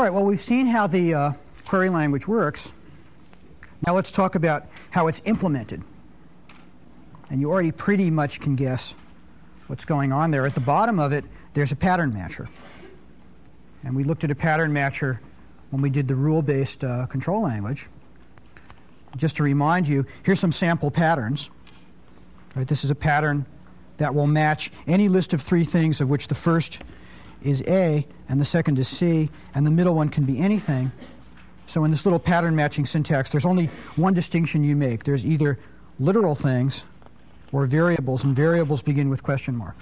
right, well, we've seen how the query language works. Now let's talk about how it's implemented. And you already pretty much can guess what's going on there. At the bottom of it, there's a pattern matcher. And we looked at a pattern matcher when we did the rule-based control language. Just to remind you, here's some sample patterns. Right, this is a pattern that will match any list of three things of which the first is A and the second is C, and the middle one can be anything. So in this little pattern matching syntax, there's only one distinction you make. There's either literal things or variables, and variables begin with question mark.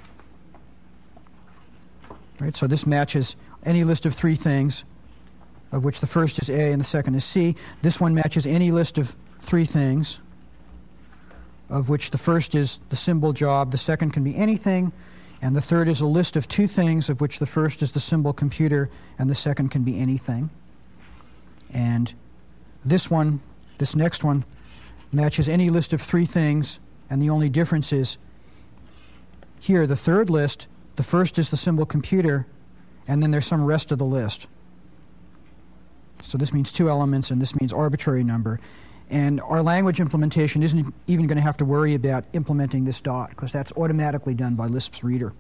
Right, so this matches any list of three things of which the first is A and the second is C. This one matches any list of three things of which the first is the symbol job, the second can be anything, and the third is a list of two things of which the first is the symbol computer and the second can be anything. And this next one, matches any list of three things, and the only difference is here, the third list, the first is the symbol computer, and then there's some rest of the list. So this means two elements, and this means arbitrary number. And our language implementation isn't even going to have to worry about implementing this dot, because that's automatically done by Lisp's reader.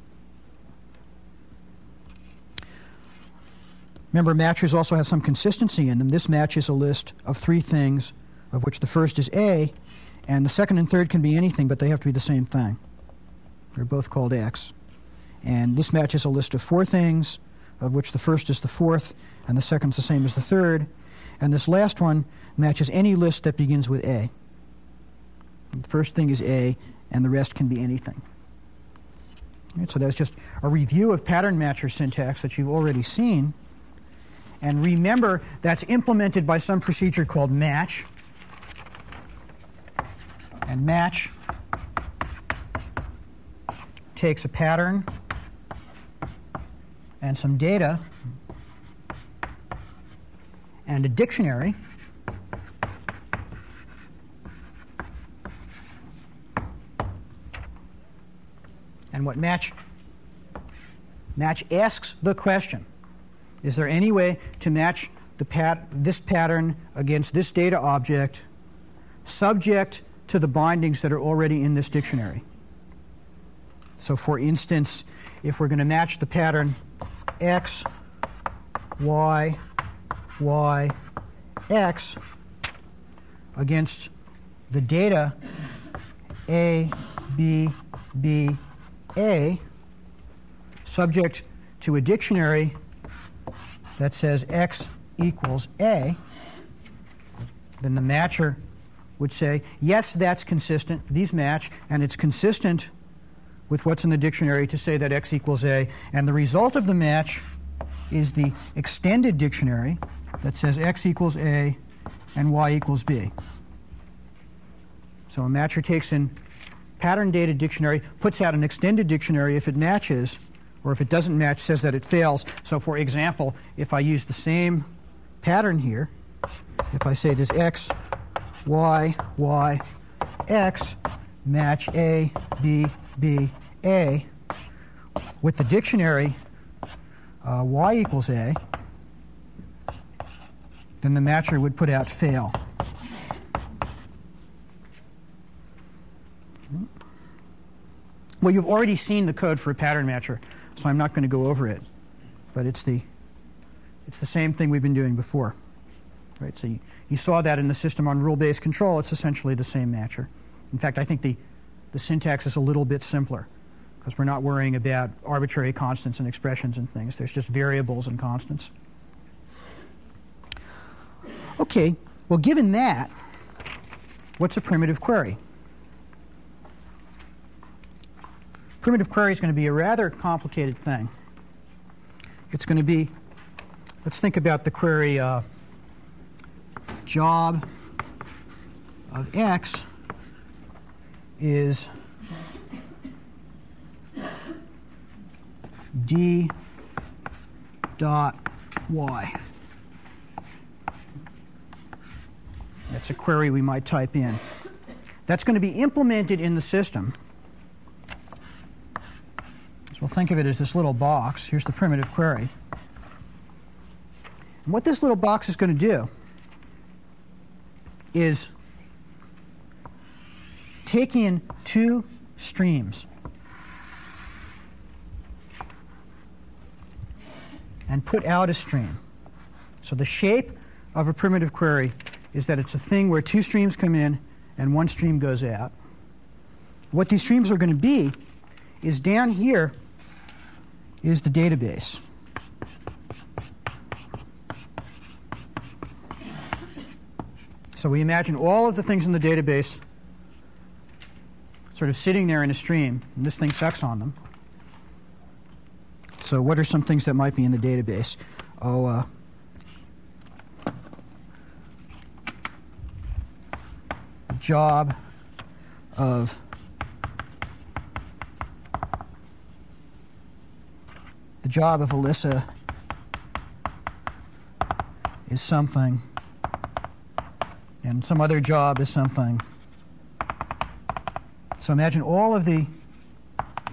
Remember, matchers also have some consistency in them. This matches a list of three things, of which the first is A, and the second and third can be anything, but they have to be the same thing. They're both called X. And this matches a list of four things, of which the first is the fourth, and the second's the same as the third. And this last one matches any list that begins with A. The first thing is A, and the rest can be anything. Right, so that's just a review of pattern matcher syntax that you've already seen. And remember, that's implemented by some procedure called match. And match takes a pattern and some data and a dictionary, and what match asks the question: is there any way to match this pattern against this data object subject to the bindings that are already in this dictionary? So for instance, if we're going to match the pattern X, Y, Y, X against the data A, B, B, A, subject to a dictionary that says X equals A, then the matcher would say, yes, that's consistent, these match, and it's consistent with what's in the dictionary to say that X equals A, and the result of the match is the extended dictionary that says X equals A and Y equals B. So a matcher takes in pattern data dictionary, puts out an extended dictionary if it matches, or if it doesn't match, says that it fails. So for example, if I use the same pattern here, if I say does X, Y, Y, X match A, B, B, A, with the dictionary Y equals A, then the matcher would put out fail. Well, you've already seen the code for a pattern matcher, so I'm not going to go over it. But it's the same thing we've been doing before. Right? So you saw that in the system on rule-based control. It's essentially the same matcher. In fact, I think the syntax is a little bit simpler, because we're not worrying about arbitrary constants and expressions and things. There's just variables and constants. OK, well, given that, what's a primitive query? Primitive query is going to be a rather complicated thing. It's going to be, let's think about the query job of X is d dot y. That's a query we might type in. That's going to be implemented in the system. So we'll think of it as this little box. Here's the primitive query. And what this little box is going to do is take in two streams and put out a stream. So the shape of a primitive query is that it's a thing where two streams come in and one stream goes out. What these streams are going to be is down here is the database. So we imagine all of the things in the database sort of sitting there in a stream, and this thing sucks on them. So what are some things that might be in the database? Oh, the job of Alyssa is something, and some other job is something. So imagine all of the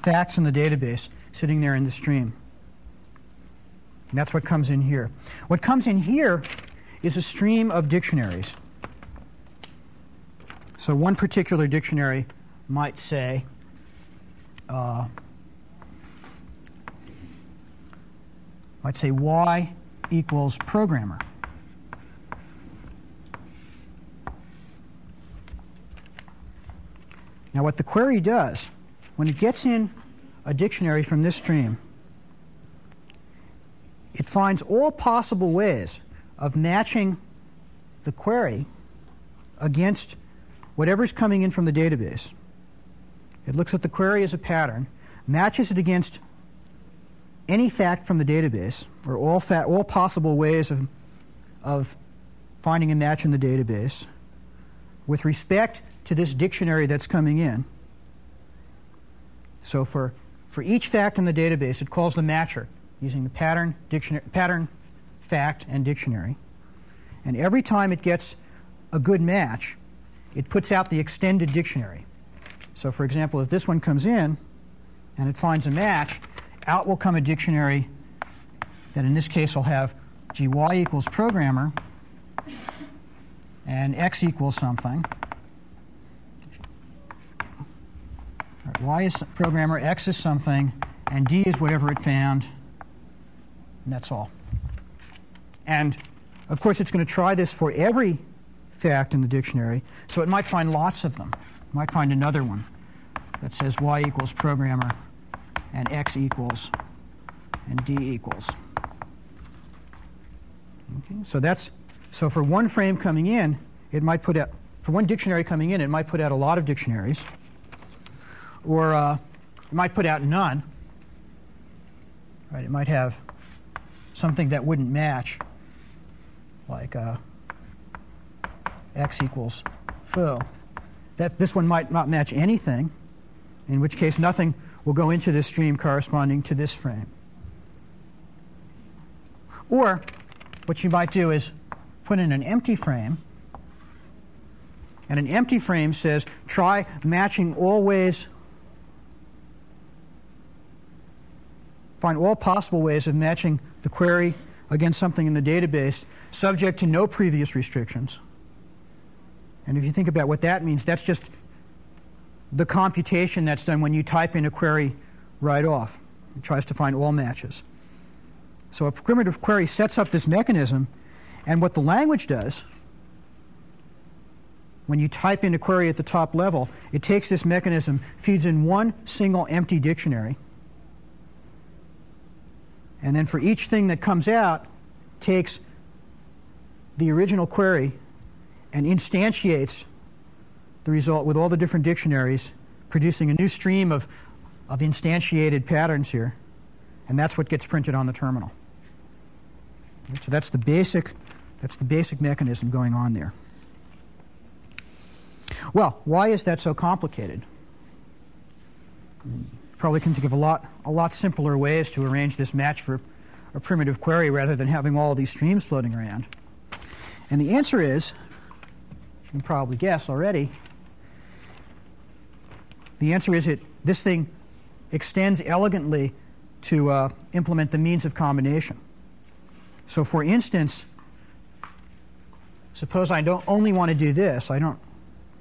facts in the database sitting there in the stream. And that's what comes in here. What comes in here is a stream of dictionaries. So one particular dictionary might say, Y equals programmer. Now what the query does, when it gets in a dictionary from this stream, it finds all possible ways of matching the query against whatever's coming in from the database. It looks at the query as a pattern, matches it against any fact from the database, or all possible ways of finding a match in the database with respect to this dictionary that's coming in. So for each fact in the database, it calls the matcher using the pattern, fact, and dictionary. And every time it gets a good match, it puts out the extended dictionary. So for example, if this one comes in and it finds a match, out will come a dictionary that in this case will have y equals programmer and x equals something. Y is programmer, x is something, and d is whatever it found, and that's all. And of course it's going to try this for every fact in the dictionary, so it might find lots of them. It might find another one that says y equals programmer and x equals and d equals. Okay, so for one frame coming in, it might put out, for one dictionary coming in, it might put out a lot of dictionaries, or it might put out none. Right? It might have something that wouldn't match, like x equals foo. This one might not match anything, in which case nothing will go into this stream corresponding to this frame. Or what you might do is put in an empty frame, and an empty frame says try matching all ways, find all possible ways of matching the query against something in the database subject to no previous restrictions. And if you think about what that means, that's just the computation that's done when you type in a query right off. It tries to find all matches. So a primitive query sets up this mechanism, and what the language does, when you type in a query at the top level, it takes this mechanism, feeds in one single empty dictionary, and then for each thing that comes out, takes the original query and instantiates the result with all the different dictionaries, producing a new stream of instantiated patterns here. And that's what gets printed on the terminal. So that's the basic mechanism going on there. Well, why is that so complicated? You probably can think of a lot simpler ways to arrange this match for a primitive query rather than having all these streams floating around. And the answer is, you can probably guess already, the answer is this thing extends elegantly to implement the means of combination. So for instance, suppose I don't only want to do this. I don't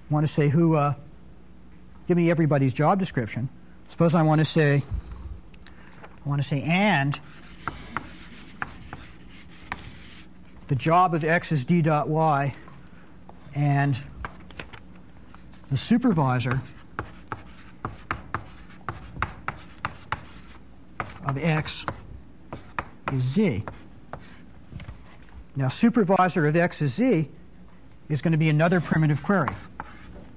want to say give me everybody's job description. Suppose I want to say and the job of x is d dot y, and the supervisor of x is z. Now, supervisor of x is z is going to be another primitive query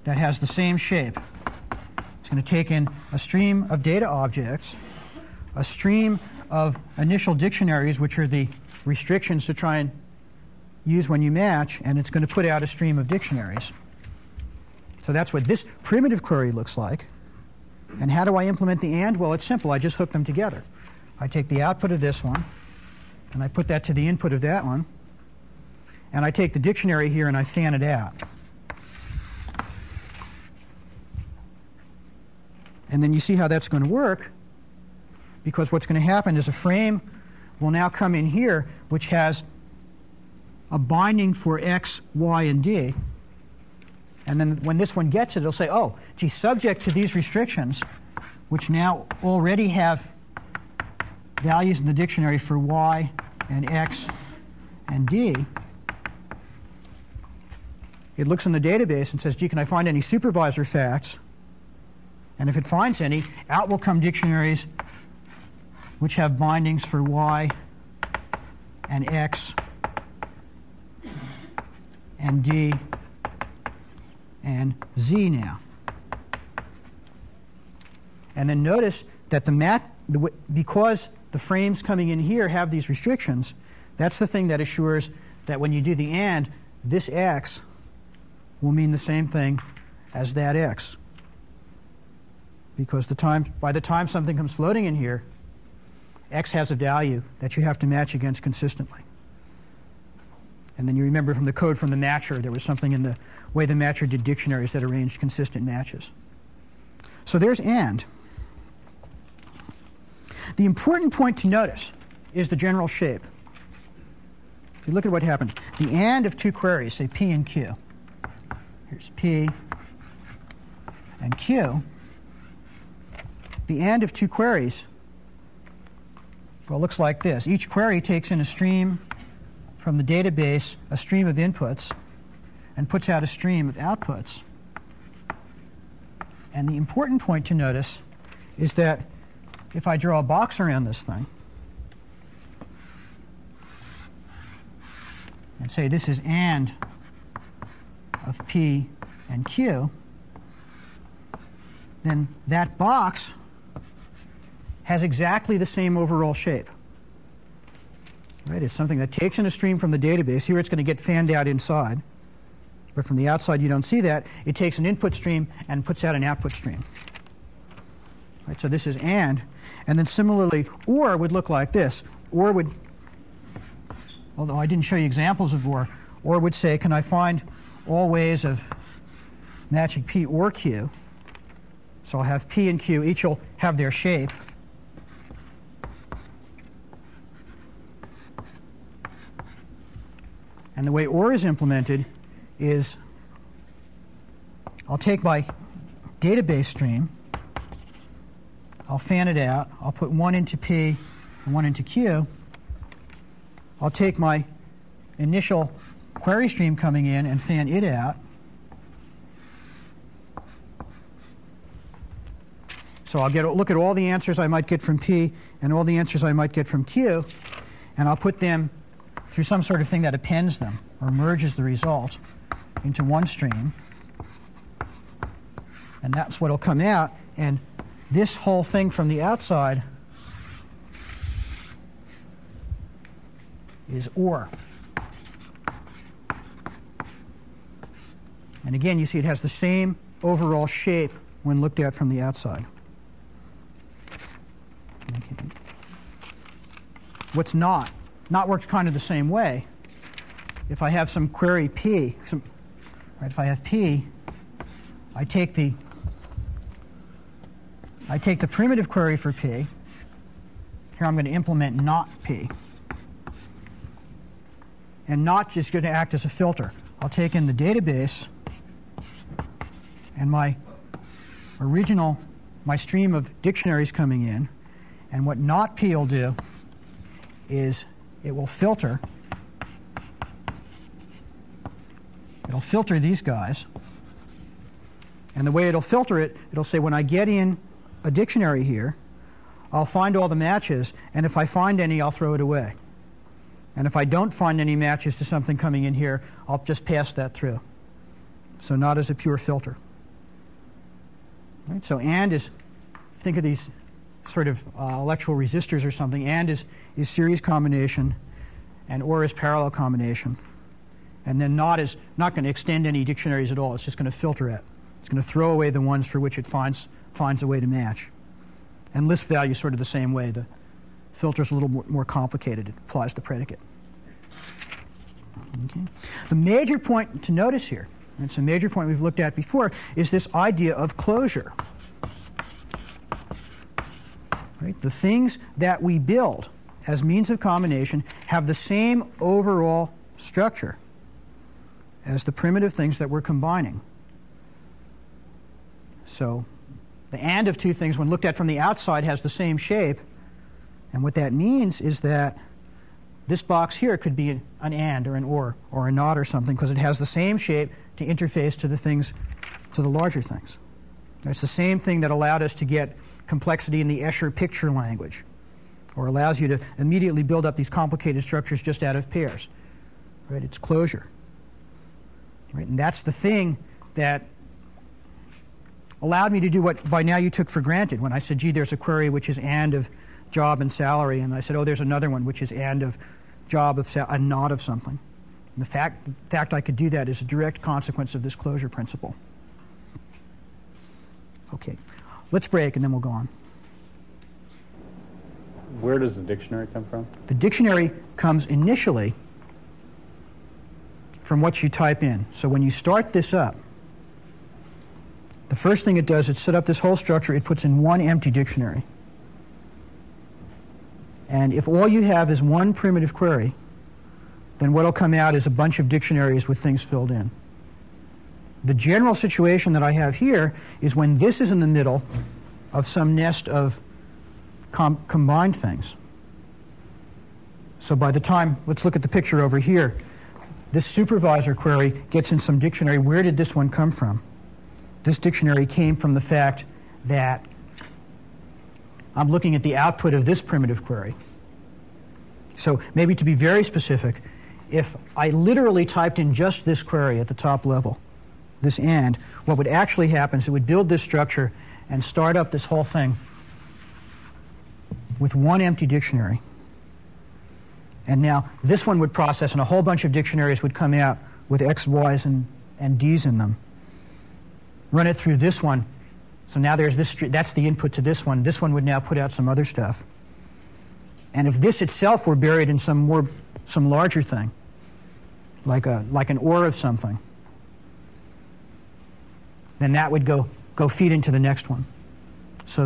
that has the same shape. It's going to take in a stream of data objects, a stream of initial dictionaries, which are the restrictions to try and use when you match, and it's going to put out a stream of dictionaries. So that's what this primitive query looks like. And how do I implement the AND? Well, it's simple. I just hook them together. I take the output of this one, and I put that to the input of that one, and I take the dictionary here and I fan it out. And then you see how that's going to work, because what's going to happen is a frame will now come in here which has a binding for x, y, and d. And then when this one gets it, it'll say, oh, gee, subject to these restrictions, which now already have values in the dictionary for y and x and d, it looks in the database and says, gee, can I find any supervisor facts? And if it finds any, out will come dictionaries which have bindings for y and x and d and z now. And then notice that because the frames coming in here have these restrictions, that's the thing that assures that when you do the AND, this x will mean the same thing as that x. Because by the time something comes floating in here, x has a value that you have to match against consistently. And then you remember from the code from the matcher, there was something in the way the matcher did dictionaries that arranged consistent matches. So there's AND. The important point to notice is the general shape. If you look at what happens, the AND of two queries, say P and Q. Here's P and Q. The AND of two queries, well, looks like this. Each query takes in a stream from the database, a stream of inputs, and puts out a stream of outputs. And the important point to notice is that if I draw a box around this thing and say this is AND of P and Q, then that box has exactly the same overall shape. Right? It's something that takes in a stream from the database. Here it's going to get fanned out inside. But from the outside you don't see that. It takes an input stream and puts out an output stream. Right? So this is AND. And then similarly, OR would look like this. OR would, although I didn't show you examples of OR would say, can I find all ways of matching P or Q? So I'll have P and Q. Each will have their shape. And the way OR is implemented is I'll take my database stream, I'll fan it out, I'll put one into P and one into Q. I'll take my initial query stream coming in and fan it out. So I'll look at all the answers I might get from P and all the answers I might get from Q, and I'll put them through some sort of thing that appends them or merges the result into one stream. And that's what will come out. And this whole thing from the outside is OR. And again, you see it has the same overall shape when looked at from the outside. Okay. What's not works kind of the same way. If I have some query P, if I have P, I take the primitive query for P. Here I'm going to implement not P. and not just going to act as a filter. I'll take in the database, and my stream of dictionaries coming in, and what not-p will do is it will filter. It'll filter these guys. And the way it'll filter it, it'll say when I get in a dictionary here, I'll find all the matches, and if I find any, I'll throw it away. And if I don't find any matches to something coming in here, I'll just pass that through. So not as a pure filter. Right? So AND is, think of these sort of electrical resistors or something. AND is series combination, and OR is parallel combination. And then not is not going to extend any dictionaries at all. It's just going to filter it. It's going to throw away the ones for which it finds a way to match. And Lisp value is sort of the same way. The filter is a little more complicated. It applies the predicate. Okay. The major point to notice here, and it's a major point we've looked at before, is this idea of closure. Right? The things that we build as means of combination have the same overall structure as the primitive things that we're combining. So the AND of two things, when looked at from the outside, has the same shape. And what that means is that this box here could be an AND or an OR or a NOT or something, because it has the same shape to interface to the things, to the larger things. It's the same thing that allowed us to get complexity in the Escher picture language, or allows you to immediately build up these complicated structures just out of pairs. Right? It's closure. Right? And that's the thing that allowed me to do what by now you took for granted. When I said, gee, there's a query which is AND of job and salary, and I said, oh, there's another one which is AND of job of a NOT of something. And the fact I could do that is a direct consequence of this closure principle. Okay, let's break and then we'll go on. Where does the dictionary come from? The dictionary comes initially from what you type in. So when you start this up, the first thing it does, it set up this whole structure. It puts in one empty dictionary. And if all you have is one primitive query, then what will come out is a bunch of dictionaries with things filled in. The general situation that I have here is when this is in the middle of some nest of combined things. So by the time, let's look at the picture over here, this supervisor query gets in some dictionary. Where did this one come from? This dictionary came from the fact that I'm looking at the output of this primitive query. So maybe to be very specific, if I literally typed in just this query at the top level, this AND, what would actually happen is it would build this structure and start up this whole thing with one empty dictionary. And now this one would process, and a whole bunch of dictionaries would come out with X, Ys, and Ds in them. Run it through this one. So now there's this, that's the input to this one. This one would now put out some other stuff. And if this itself were buried in some larger thing, like an OR of something, then that would go feed into the next one. So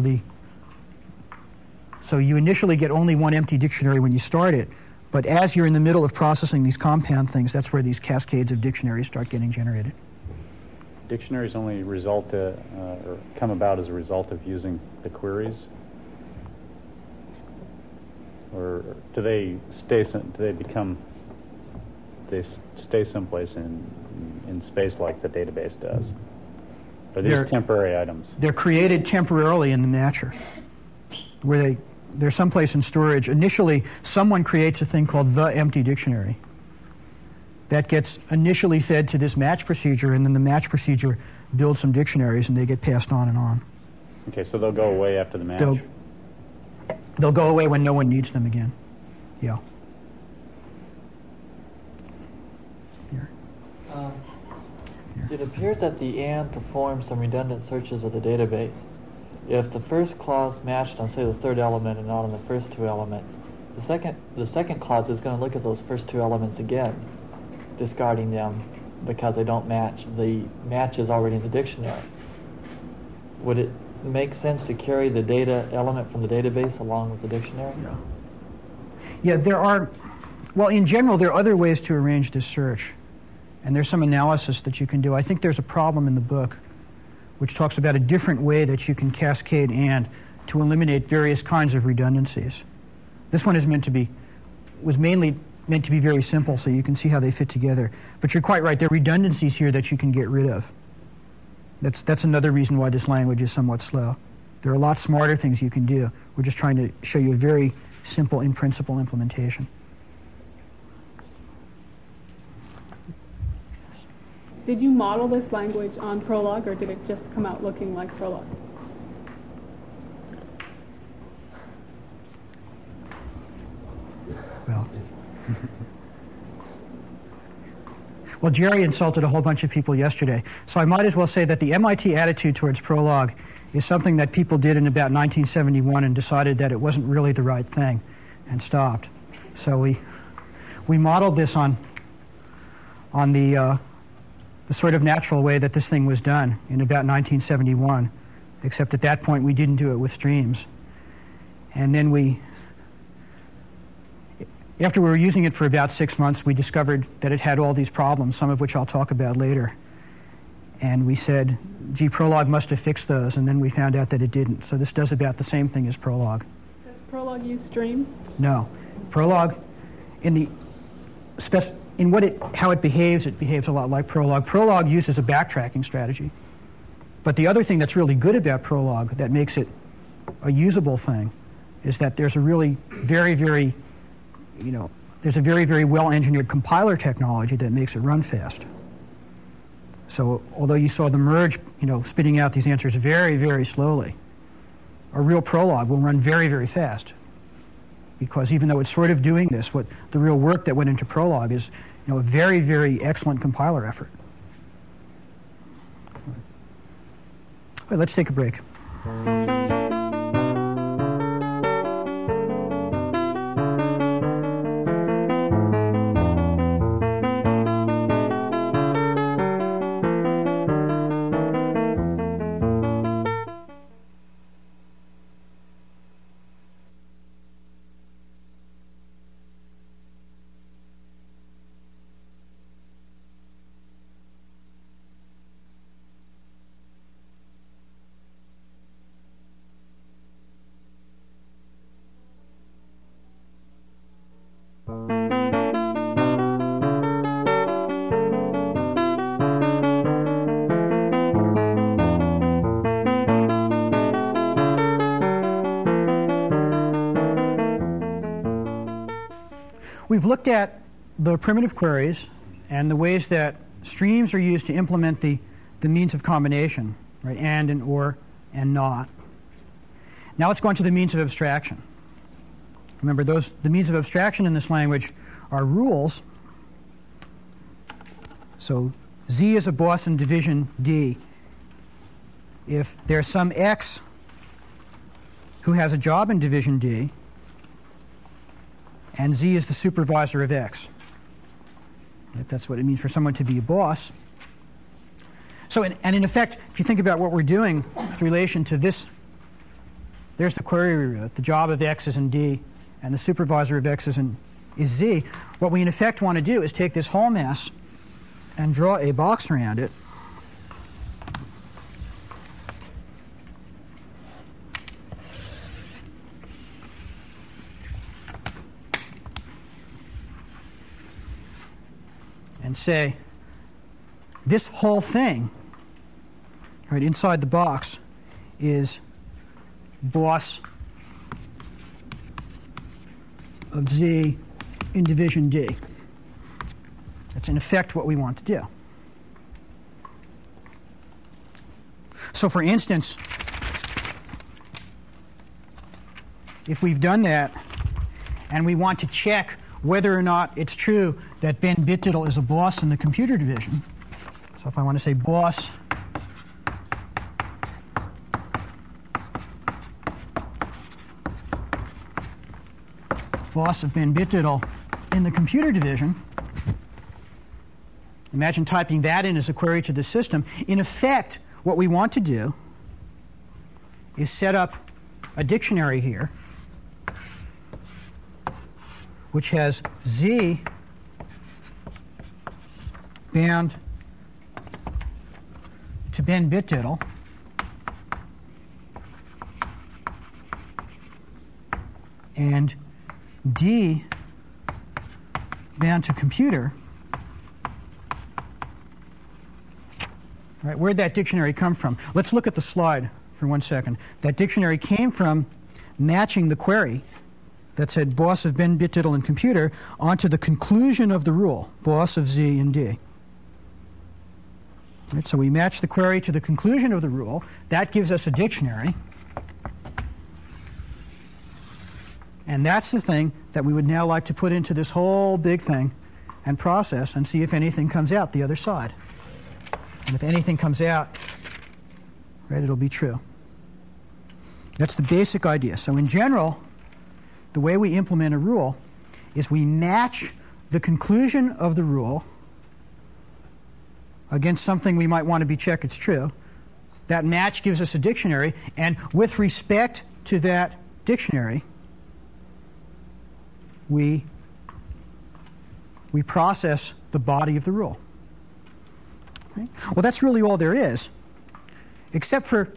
you initially get only one empty dictionary when you start it, but as you're in the middle of processing these compound things, that's where these cascades of dictionaries start getting generated. Dictionaries only result or come about as a result of using the queries, or do they stay someplace in space like the database does? Are these temporary items? They're created temporarily in the matcher, where they're someplace in storage. Initially, someone creates a thing called the empty dictionary. That gets initially fed to this match procedure, and then the match procedure builds some dictionaries, and they get passed on and on. Okay, so they'll go away after the match? They'll go away when no one needs them again. Yeah. Here. It appears that the AND performs some redundant searches of the database. If the first clause matched on, say, the third element and not on the first two elements, the second clause is going to look at those first two elements again, discarding them because they don't match. The match is already in the dictionary. Would it make sense to carry the data element from the database along with the dictionary? Yeah, there are Well, in general, there are other ways to arrange this search. And there's some analysis that you can do. I think there's a problem in the book which talks about a different way that you can cascade and to eliminate various kinds of redundancies. This one is was mainly meant to be very simple, so you can see how they fit together. But you're quite right, there are redundancies here that you can get rid of. That's another reason why this language is somewhat slow. There are a lot smarter things you can do. We're just trying to show you a very simple in-principle implementation. Did you model this language on Prolog, or did it just come out looking like Prolog? Well, Jerry insulted a whole bunch of people yesterday, so I might as well say that the MIT attitude towards Prolog is something that people did in about 1971 and decided that it wasn't really the right thing and stopped. So we modeled this on the sort of natural way that this thing was done in about 1971, except at that point we didn't do it with streams. And then after we were using it for about 6 months, we discovered that it had all these problems, some of which I'll talk about later. And we said, gee, Prolog must have fixed those, and then we found out that it didn't. So this does about the same thing as Prolog. Does Prolog use streams? No. Prolog, how it behaves a lot like Prolog. Prolog uses a backtracking strategy. But the other thing that's really good about Prolog that makes it a usable thing is that there's a really very there's a very well-engineered compiler technology that makes it run fast. So although you saw the merge, spitting out these answers very slowly, a real Prolog will run very fast. Because even though it's sort of doing this, what the real work that went into Prolog is a very excellent compiler effort. All right, let's take a break. We've looked at the primitive queries and the ways that streams are used to implement the means of combination, right? And or, and not. Now let's go on to the means of abstraction. Remember, the means of abstraction in this language are rules. So Z is a boss in division D. If there's some X who has a job in division D, and Z is the supervisor of X. That's what it means for someone to be a boss. So, and in effect, if you think about what we're doing with relation to this, there's the query we wrote. The job of X is in D, and the supervisor of X is Z. What we in effect want to do is take this whole mess and draw a box around it. And say, this whole thing, right, inside the box is boss of Z in division D. That's in effect what we want to do. So for instance, if we've done that and we want to check whether or not it's true that Ben Bitdiddle is a boss in the computer division. So if I want to say boss of Ben Bitdiddle in the computer division, imagine typing that in as a query to the system. In effect, what we want to do is set up a dictionary here which has Z bound to Ben Bitdiddle, and D bound to computer. All right, where'd that dictionary come from? Let's look at the slide for 1 second. That dictionary came from matching the query that said boss of Ben Bitdiddle and computer onto the conclusion of the rule, boss of Z and D. Right, so we match the query to the conclusion of the rule. That gives us a dictionary. And that's the thing that we would now like to put into this whole big thing and process and see if anything comes out the other side. And if anything comes out, right, it'll be true. That's the basic idea. So in general, the way we implement a rule is we match the conclusion of the rule against something we might want to be check it's true. That match gives us a dictionary, and with respect to that dictionary, we process the body of the rule. Okay? Well, that's really all there is, except for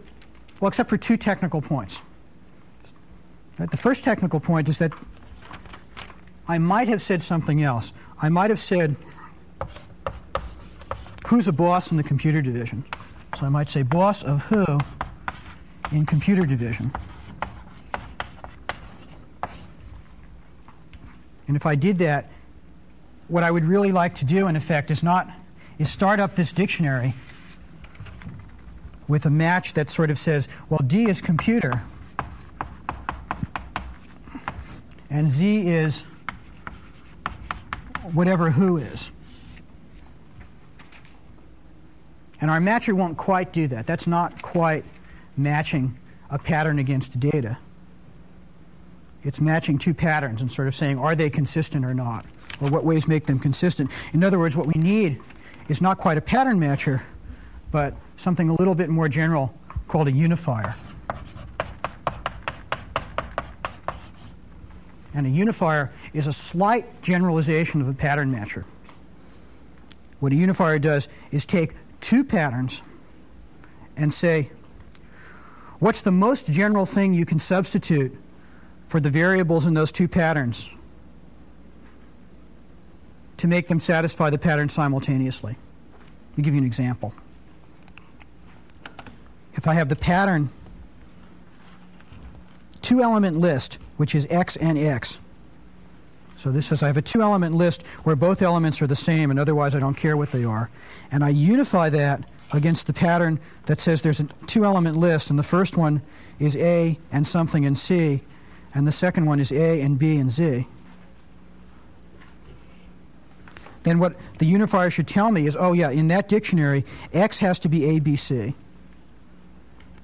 two technical points. Right? The first technical point is that I might have said something else. I might have said, who's a boss in the computer division? So I might say boss of who in computer division. And if I did that, what I would really like to do, in effect, is start up this dictionary with a match that sort of says, well, D is computer, and Z is whatever who is. And our matcher won't quite do that. That's not quite matching a pattern against data. It's matching two patterns and sort of saying, are they consistent or not? Or what ways make them consistent? In other words, what we need is not quite a pattern matcher, but something a little bit more general called a unifier. And a unifier is a slight generalization of a pattern matcher. What a unifier does is take two patterns and say, what's the most general thing you can substitute for the variables in those two patterns to make them satisfy the pattern simultaneously? Let me give you an example. If I have the pattern two-element list, which is X and X. So this says I have a two-element list where both elements are the same, and otherwise I don't care what they are. And I unify that against the pattern that says there's a two-element list, and the first one is A and something and C, and the second one is A and B and Z. Then what the unifier should tell me is, oh yeah, in that dictionary, X has to be A, B, C,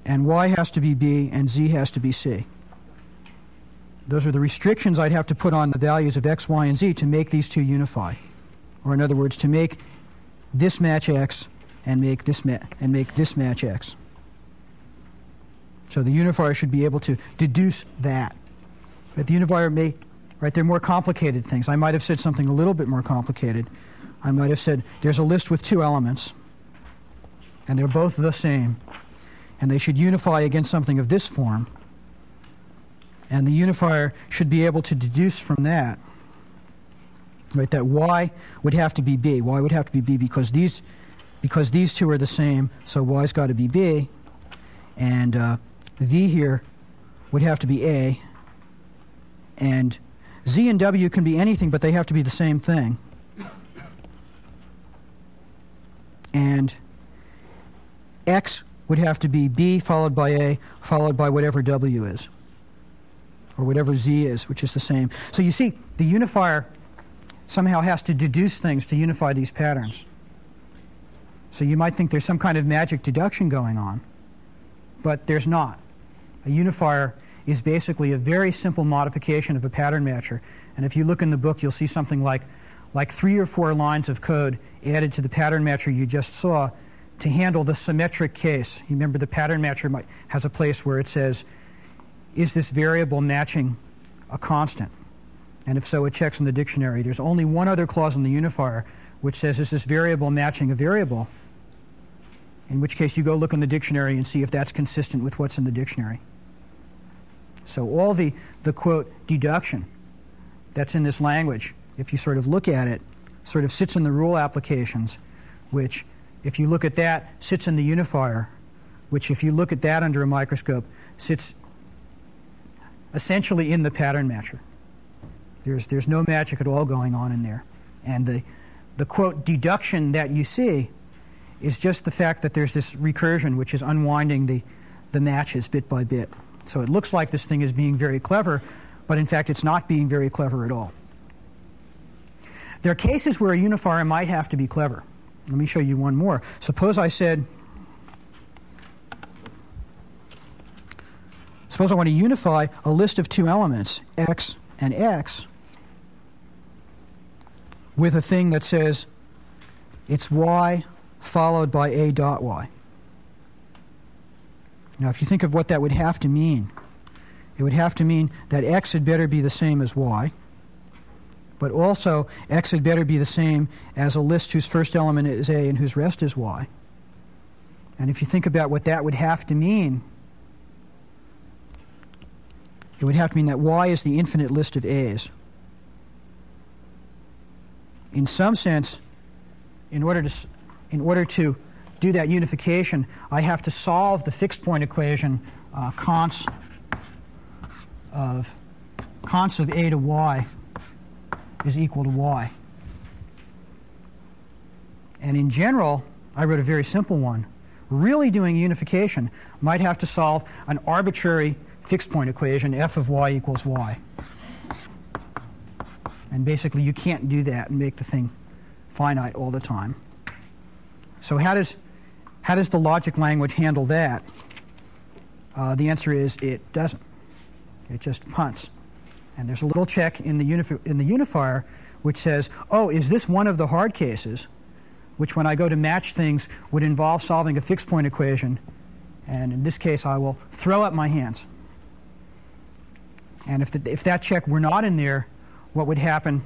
and Y has to be B, and Z has to be C. Those are the restrictions I'd have to put on the values of X, Y, and Z to make these two unify. Or in other words, to make this match X and make this match X. So the unifier should be able to deduce that. But the unifier may, right, they're more complicated things. I might have said something a little bit more complicated. I might have said there's a list with two elements, and they're both the same, and they should unify against something of this form. And the unifier should be able to deduce from that, right, that Y would have to be B. Y would have to be B because these two are the same, so Y's got to be B. And V here would have to be A. And Z and W can be anything, but they have to be the same thing. And X would have to be B followed by A followed by whatever W is, or whatever Z is, which is the same. So you see, the unifier somehow has to deduce things to unify these patterns. So you might think there's some kind of magic deduction going on, but there's not. A unifier is basically a very simple modification of a pattern matcher. And if you look in the book, you'll see something like 3 or 4 lines of code added to the pattern matcher you just saw to handle the symmetric case. You remember the pattern matcher has a place where it says, is this variable matching a constant? And if so, it checks in the dictionary. There's only one other clause in the unifier which says, is this variable matching a variable? In which case you go look in the dictionary and see if that's consistent with what's in the dictionary. So all the quote, deduction that's in this language, if you sort of look at it, sort of sits in the rule applications, which, if you look at that, sits in the unifier, which, if you look at that under a microscope, sits essentially in the pattern matcher. There's no magic at all going on in there. And the quote, deduction that you see is just the fact that there's this recursion, which is unwinding the matches bit by bit. So it looks like this thing is being very clever, but in fact it's not being very clever at all. There are cases where a unifier might have to be clever. Let me show you one more. Suppose I want to unify a list of two elements, x and x, with a thing that says it's y followed by a dot y. Now, if you think of what that would have to mean, it would have to mean that x had better be the same as y, but also x had better be the same as a list whose first element is a and whose rest is y. And if you think about what that would have to mean, it would have to mean that y is the infinite list of a's. In some sense, in order to do that unification, I have to solve the fixed point equation const of a to y is equal to y. And in general, I wrote a very simple one. Really doing unification might have to solve an arbitrary fixed point equation, f of y equals y. And basically you can't do that and make the thing finite all the time. So how does the logic language handle that? The answer is it doesn't. It just punts. And there's a little check in the unifier which says, oh, is this one of the hard cases, which when I go to match things would involve solving a fixed point equation, and in this case I will throw up my hands. And if that check were not in there, what would happen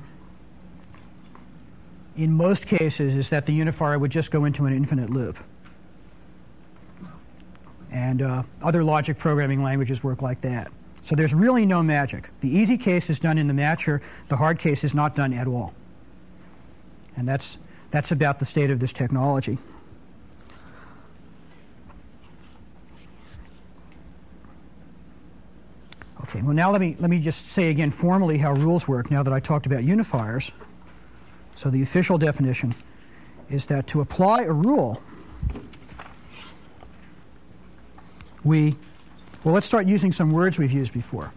in most cases is that the unifier would just go into an infinite loop. And other logic programming languages work like that. So there's really no magic. The easy case is done in the matcher. The hard case is not done at all. And that's about the state of this technology. Okay, well now let me just say again formally how rules work now that I talked about unifiers. So the official definition is that to apply a rule, let's start using some words we've used before.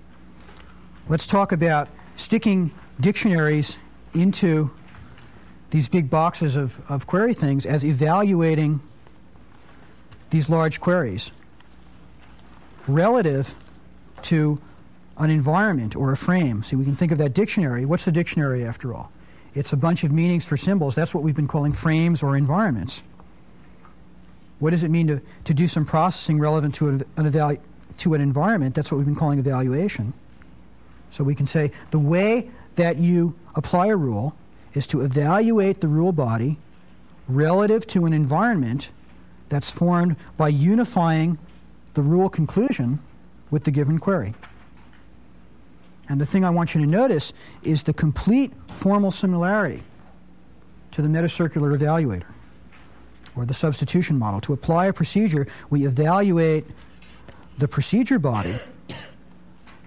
Let's talk about sticking dictionaries into these big boxes of query things as evaluating these large queries relative to an environment or a frame. See, we can think of that dictionary. What's the dictionary after all? It's a bunch of meanings for symbols. That's what we've been calling frames or environments. What does it mean to do some processing relevant to an environment? That's what we've been calling evaluation. So we can say the way that you apply a rule is to evaluate the rule body relative to an environment that's formed by unifying the rule conclusion with the given query. And the thing I want you to notice is the complete formal similarity to the metacircular evaluator, or the substitution model. To apply a procedure, we evaluate the procedure body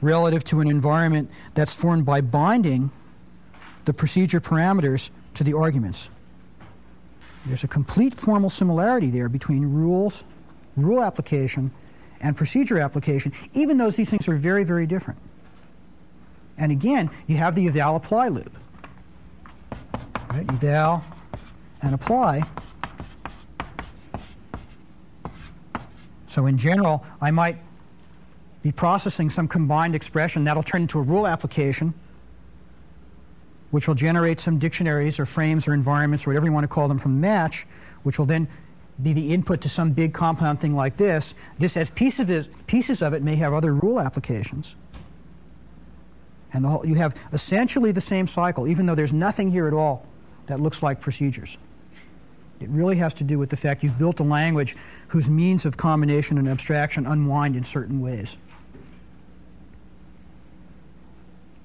relative to an environment that's formed by binding the procedure parameters to the arguments. There's a complete formal similarity there between rule application, and procedure application, even though these things are very, very different. And again, you have the eval-apply loop. Right? Eval and apply. So in general, I might be processing some combined expression that'll turn into a rule application, which will generate some dictionaries or frames or environments or whatever you want to call them from the match, which will then be the input to some big compound thing like this. This, as pieces of it, may have other rule applications. And you have essentially the same cycle, even though there's nothing here at all that looks like procedures. It really has to do with the fact you've built a language whose means of combination and abstraction unwind in certain ways.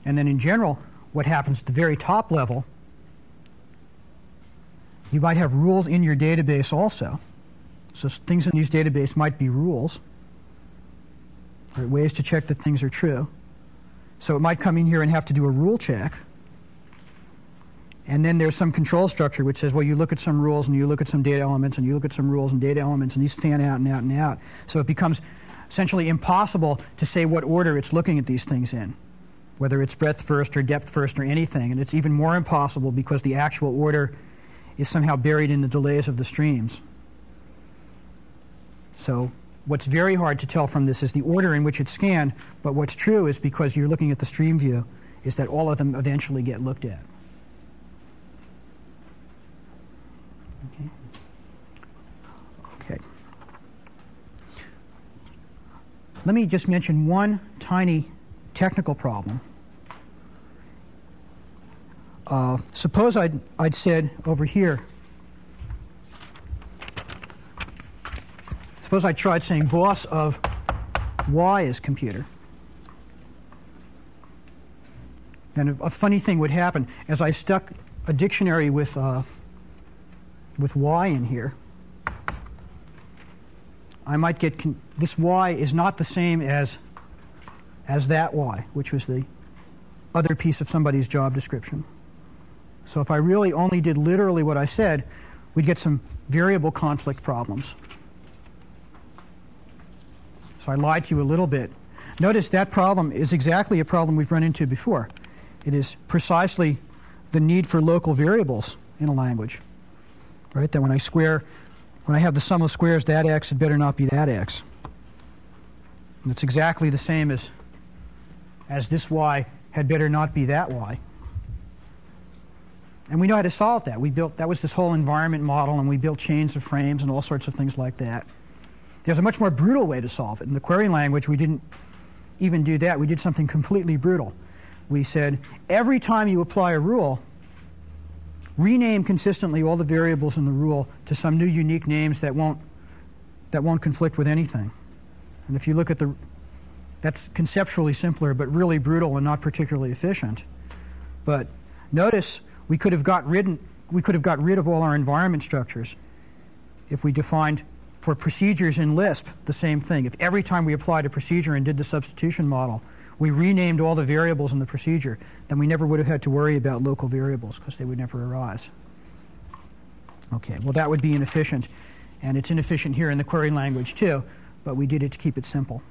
And then in general, what happens at the very top level, you might have rules in your database also. So things in these databases might be rules, or ways to check that things are true. So it might come in here and have to do a rule check. And then there's some control structure which says, well, you look at some rules and you look at some data elements and you look at some rules and data elements and these fan out and out and out. So it becomes essentially impossible to say what order it's looking at these things in, whether it's breadth first or depth first or anything. And it's even more impossible because the actual order is somehow buried in the delays of the streams. So what's very hard to tell from this is the order in which it's scanned, but what's true is because you're looking at the stream view is that all of them eventually get looked at. Okay. Let me just mention one tiny technical problem. Suppose I'd said over here, suppose I tried saying boss of Y is computer. Then a funny thing would happen. As I stuck a dictionary with Y in here, I might get, this Y is not the same as that Y, which was the other piece of somebody's job description. So if I really only did literally what I said, we'd get some variable conflict problems. So I lied to you a little bit. Notice that problem is exactly a problem we've run into before. It is precisely the need for local variables in a language, right? That when I have the sum of squares, that x, it better not be that x. And it's exactly the same as this y had better not be that y. And we know how to solve that. That was this whole environment model, and we built chains of frames and all sorts of things like that. There's a much more brutal way to solve it. In the query language, we didn't even do that. We did something completely brutal. We said, every time you apply a rule, rename consistently all the variables in the rule to some new unique names that won't conflict with anything. And if you look at that's conceptually simpler, but really brutal and not particularly efficient. But notice we could have got rid of all our environment structures if we defined for procedures in Lisp the same thing. If every time we applied a procedure and did the substitution model, we renamed all the variables in the procedure, then we never would have had to worry about local variables because they would never arise. Okay, well that would be inefficient, and it's inefficient here in the query language too, but we did it to keep it simple.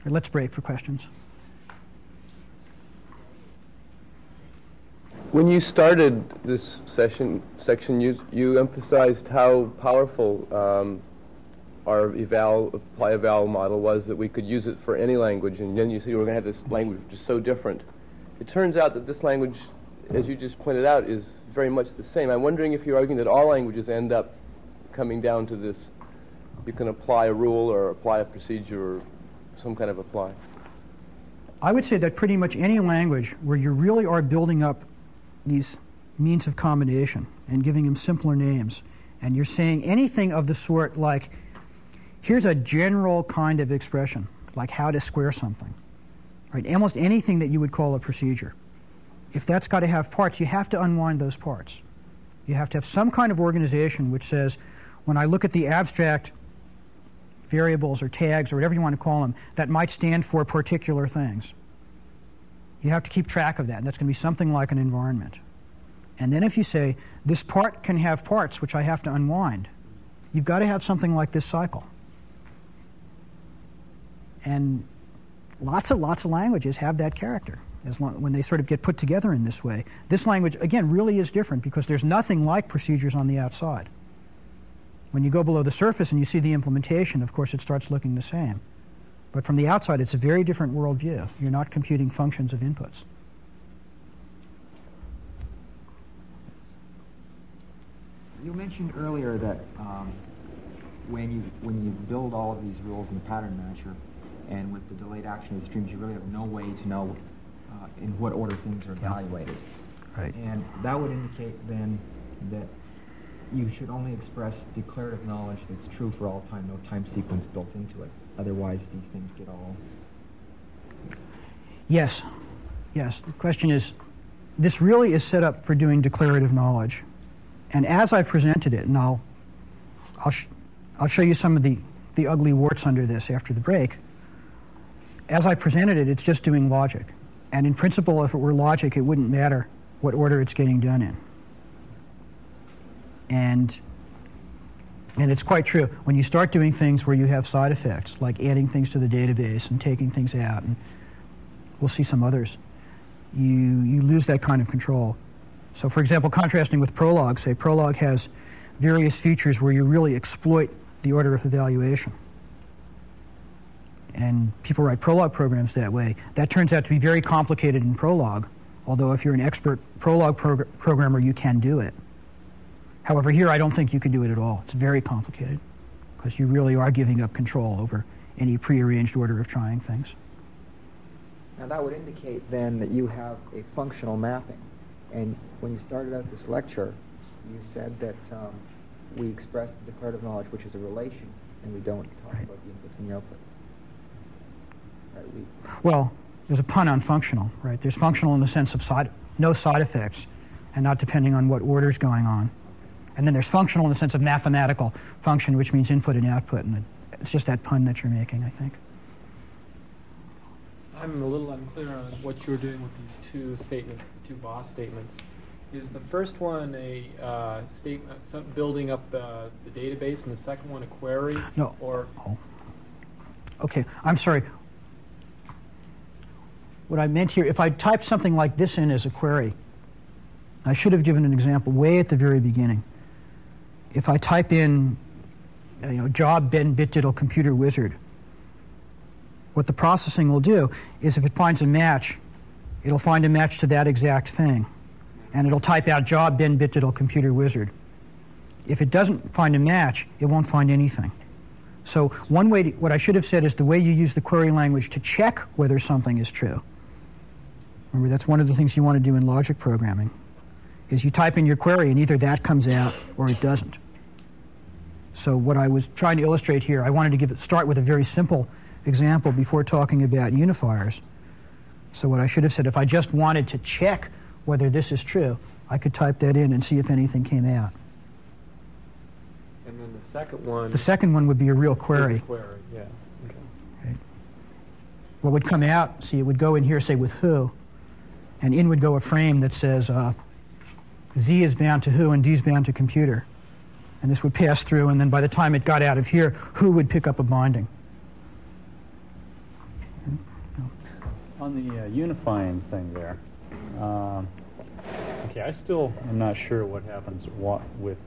Okay, let's break for questions. When you started this section, you emphasized how powerful our apply eval model was, that we could use it for any language, and then you said you were going to have this language which is so different. It turns out that this language, as you just pointed out, is very much the same. I'm wondering if you're arguing that all languages end up coming down to this. You can apply a rule or apply a procedure or some kind of apply. I would say that pretty much any language where you really are building up these means of combination and giving them simpler names, and you're saying anything of the sort like, here's a general kind of expression, like how to square something, right? Almost anything that you would call a procedure. If that's got to have parts, you have to unwind those parts. You have to have some kind of organization which says, when I look at the abstract variables or tags or whatever you want to call them, that might stand for particular things. You have to keep track of that, and that's going to be something like an environment. And then if you say, this part can have parts which I have to unwind, you've got to have something like this cycle. And lots of languages have that character when they sort of get put together in this way. This language, again, really is different because there's nothing like procedures on the outside. When you go below the surface and you see the implementation, of course, it starts looking the same. But from the outside, it's a very different worldview. You're not computing functions of inputs. You mentioned earlier that when you build all of these rules in the pattern matcher, and with the delayed action of the streams, you really have no way to know in what order things are evaluated. Right. And that would indicate then that you should only express declarative knowledge that's true for all time, no time sequence built into it. Otherwise, these things get all... Yes. Yes. The question is, this really is set up for doing declarative knowledge. And as I've presented it, and I'll show you some of the ugly warts under this after the break. As I presented it, it's just doing logic. And in principle, if it were logic, it wouldn't matter what order it's getting done in. And it's quite true. When you start doing things where you have side effects, like adding things to the database and taking things out, and we'll see some others, you lose that kind of control. So for example, contrasting with Prolog, say Prolog has various features where you really exploit the order of evaluation. And people write Prolog programs that way. That turns out to be very complicated in Prolog, although if you're an expert Prolog programmer, you can do it. However, here I don't think you can do it at all. It's very complicated, because you really are giving up control over any prearranged order of trying things. Now that would indicate then that you have a functional mapping. And when you started out this lecture, you said that we express the declarative knowledge, which is a relation, and we don't talk about the inputs and the outputs. Right, well, there's a pun on functional, right? There's functional in the sense of no side effects, and not depending on what order's going on. And then there's functional in the sense of mathematical function, which means input and output, and it's just that pun that you're making, I think. I'm a little unclear on what you're doing with these two statements, the two boss statements. Is the first one a statement building up the database, and the second one a query? No. Or Okay, I'm sorry. What I meant here, if I typed something like this in as a query, I should have given an example way at the very beginning. If I type in, job Ben Bitdiddle computer wizard, what the processing will do is if it finds a match, it'll find a match to that exact thing. And it'll type out job Ben Bitdiddle computer wizard. If it doesn't find a match, it won't find anything. So one way, what I should have said is the way you use the query language to check whether something is true. Remember, that's one of the things you want to do in logic programming, is you type in your query and either that comes out or it doesn't. So what I was trying to illustrate here, I wanted to start with a very simple example before talking about unifiers. So what I should have said, if I just wanted to check whether this is true, I could type that in and see if anything came out. and then the second one. The second one would be a real query. is a query, yeah. Okay. Okay. What would come out, see, it would go in here, say, with who, and in would go a frame that says Z is bound to who and D is bound to computer. And this would pass through, and then by the time it got out of here, who would pick up a binding. On the unifying thing there, okay, I still am not sure what happens with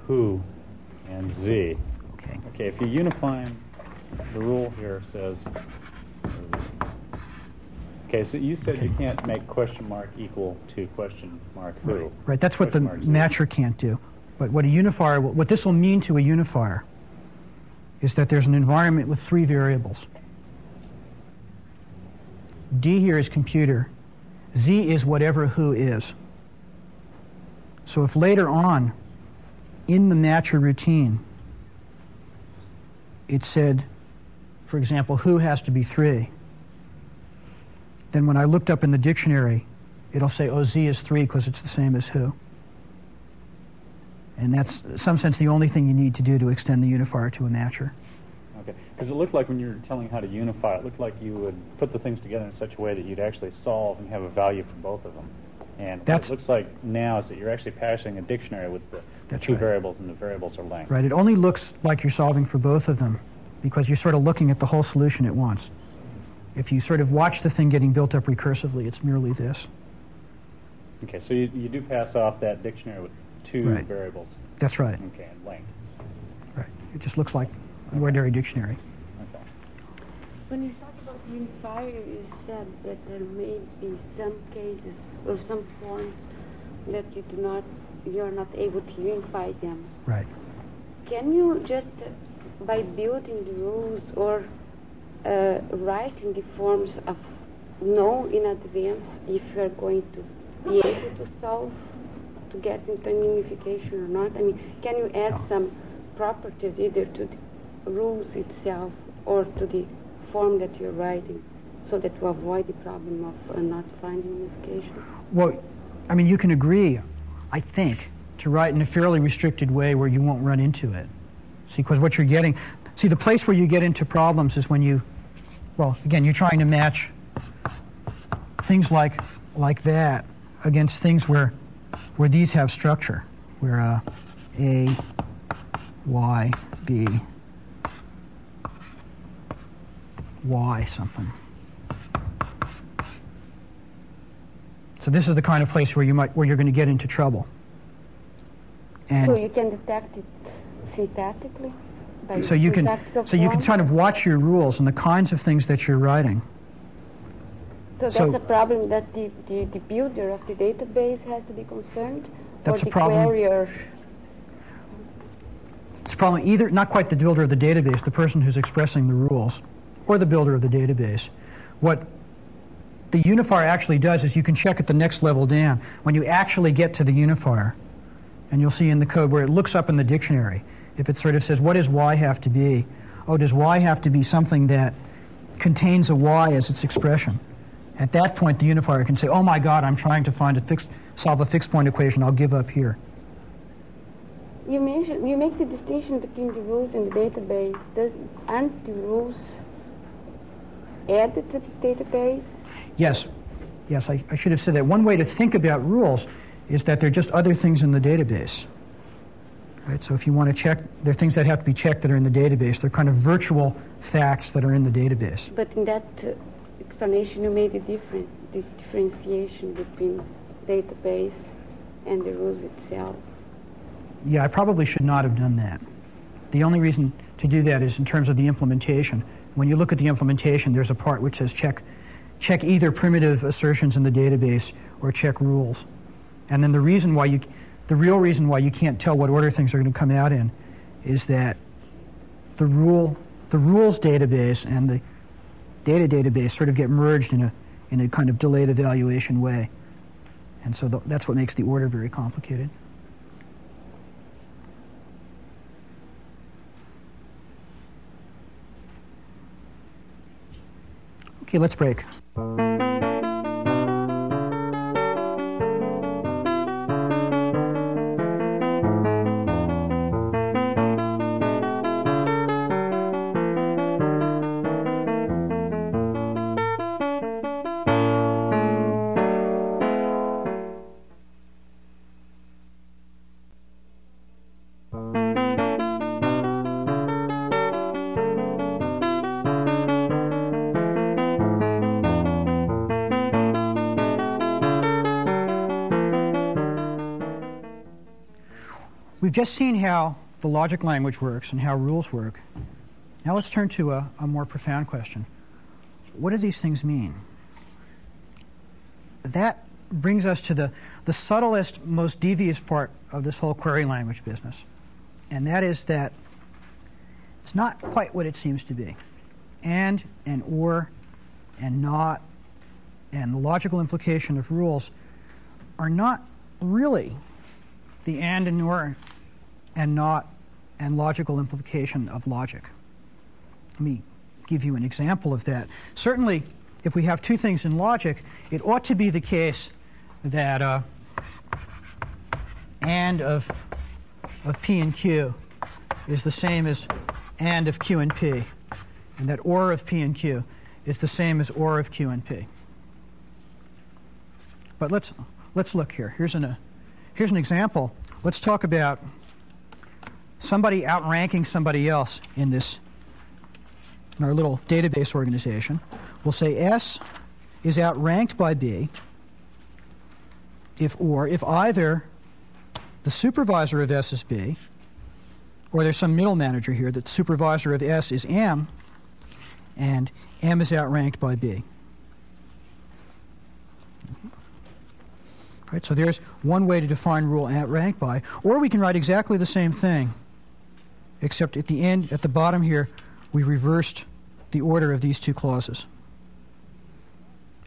who and Z. Okay. Okay, if you unify them, the rule here says, okay, so you said you can't make question mark equal to question mark who. Right, that's what the matcher can't do. But what a unifier, what this will mean to a unifier is that there's an environment with 3 variables. D here is computer. Z is whatever who is. So if later on in the matcher routine it said, for example, who has to be 3, then when I looked up in the dictionary, it'll say, oh, Z is 3 because it's the same as who. And that's, in some sense, the only thing you need to do to extend the unifier to a matcher. Okay, because it looked like when you were telling how to unify, it looked like you would put the things together in such a way that you'd actually solve and have a value for both of them. And what it looks like now is that you're actually passing a dictionary with the 2 variables, and the variables are linked. Right, it only looks like you're solving for both of them because you're sort of looking at the whole solution at once. If you sort of watch the thing getting built up recursively, it's merely this. Okay, so you do pass off that dictionary with 2 variables. That's right. Okay, and linked. Right. It just looks like an ordinary dictionary. Okay. When you talk about unifier, you said that there may be some cases or some forms that you're not able to unify them. Right. Can you just, by building the rules or writing the forms of know in advance if you are going to be able to solve, to get into an unification or not? I mean, can you add some properties either to the rules itself or to the form that you're writing so that you avoid the problem of not finding unification? Well, I mean, you can agree, I think, to write in a fairly restricted way where you won't run into it. See, because what you're getting, see, the place where you get into problems is when you, well, again, you're trying to match things like that against things where these have structure, where A, Y, B, Y something. So this is the kind of place where you're going to get into trouble. And so you can detect it syntactically? So you can kind of watch your rules and the kinds of things that you're writing. So that's a problem that the builder of the database has to be concerned? That's or a problem. Querier? It's a problem either, not quite the builder of the database, the person who's expressing the rules, or the builder of the database. What the unifier actually does is you can check at the next level down. When you actually get to the unifier, and you'll see in the code where it looks up in the dictionary, if it sort of says, what does Y have to be? Oh, does Y have to be something that contains a Y as its expression? At that point, the unifier can say, oh my God, I'm trying to solve a fixed point equation. I'll give up here. You make the distinction between the rules and the database. Aren't the rules added to the database? Yes. Yes, I should have said that. One way to think about rules is that they're just other things in the database. Right? So if you want to check, there are things that have to be checked that are in the database. They're kind of virtual facts that are in the database. But in that explanation, you made the differentiation between database and the rules itself. Yeah, I probably should not have done that. The only reason to do that is in terms of the implementation. When you look at the implementation, there's a part which says check either primitive assertions in the database or check rules. And then the real reason why you can't tell what order things are going to come out in is that the rules database and the data database sort of get merged in a kind of delayed evaluation way. And so that's what makes the order very complicated. Okay, let's break. We've just seen how the logic language works and how rules work. Now let's turn to a more profound question. What do these things mean? That brings us to the subtlest, most devious part of this whole query language business. And that is that it's not quite what it seems to be. And or and not and the logical implication of rules are not really the and or and not and logical implication of logic. Let me give you an example of that. Certainly, if we have two things in logic, it ought to be the case that and of P and Q is the same as and of Q and P, and that or of P and Q is the same as or of Q and P. But let's look here. Here's an example. Let's talk about somebody outranking somebody else in our little database organization. We'll say S is outranked by B if either the supervisor of S is B, or there's some middle manager here that the supervisor of S is M, and M is outranked by B. Right, so there's one way to define rule outranked by. Or we can write exactly the same thing, except at the end, at the bottom here, we reversed the order of these two clauses.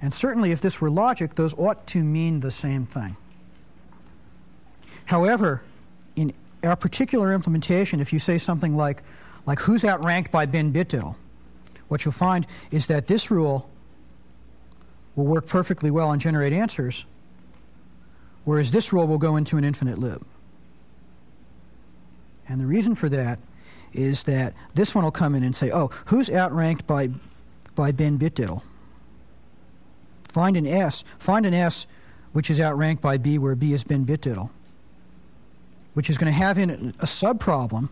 And certainly if this were logic, those ought to mean the same thing. However, in our particular implementation, if you say something like who's outranked by Ben Bitdiddle, what you'll find is that this rule will work perfectly well and generate answers, whereas this rule will go into an infinite loop. And the reason for that is that this one will come in and say, oh, who's outranked by Ben Bitdiddle? Find an S which is outranked by B where B is Ben Bitdiddle, which is going to have in it a subproblem.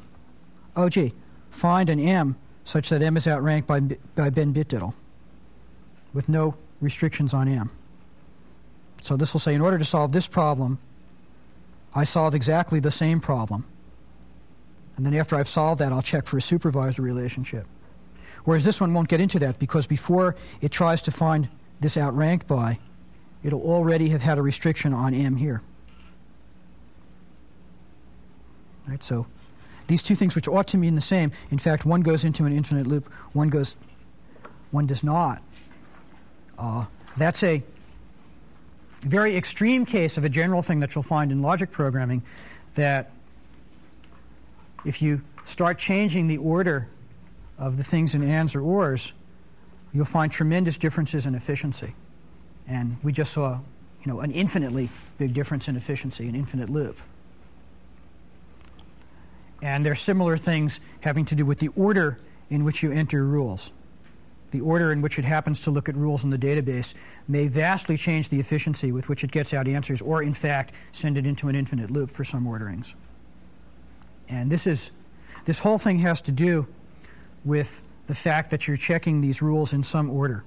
Oh, gee, find an M such that M is outranked by Ben Bitdiddle with no restrictions on M. So this will say, in order to solve this problem, I solve exactly the same problem. And then after I've solved that, I'll check for a supervisor relationship. Whereas this one won't get into that, because before it tries to find this outranked by, it'll already have had a restriction on M here. Right, so these two things, which ought to mean the same, in fact, one goes into an infinite loop, one does not. That's a very extreme case of a general thing that you'll find in logic programming, that if you start changing the order of the things in ands or ors, you'll find tremendous differences in efficiency. And we just saw, an infinitely big difference in efficiency, an infinite loop. And there are similar things having to do with the order in which you enter rules. The order in which it happens to look at rules in the database may vastly change the efficiency with which it gets out answers, or in fact send it into an infinite loop for some orderings. And this whole thing has to do with the fact that you're checking these rules in some order.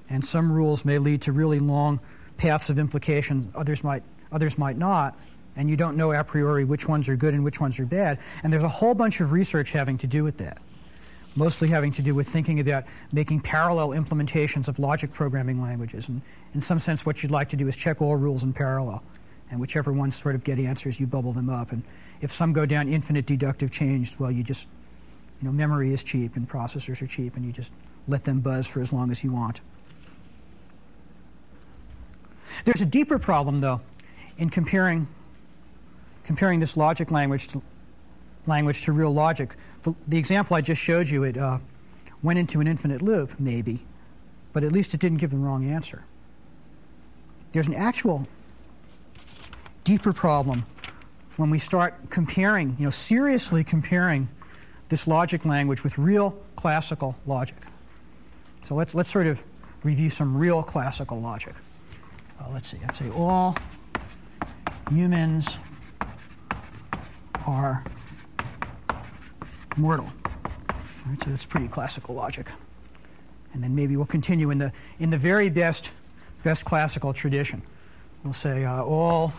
And some rules may lead to really long paths of implication, others might not, and you don't know a priori which ones are good and which ones are bad. And there's a whole bunch of research having to do with that, mostly having to do with thinking about making parallel implementations of logic programming languages. And in some sense, what you'd like to do is check all rules in parallel, and whichever ones sort of get answers, you bubble them up. And if some go down infinite deductive chains, well, you just, memory is cheap and processors are cheap, and you just let them buzz for as long as you want. There's a deeper problem, though, in comparing this logic language to real logic. The example I just showed you, it went into an infinite loop, maybe, but at least it didn't give the wrong answer. There's an actual deeper problem when we start comparing, seriously comparing this logic language with real classical logic. So let's sort of review some real classical logic. Let's see. I'd say all humans are mortal. Right, so that's pretty classical logic. And then maybe we'll continue in the very best classical tradition. We'll say all.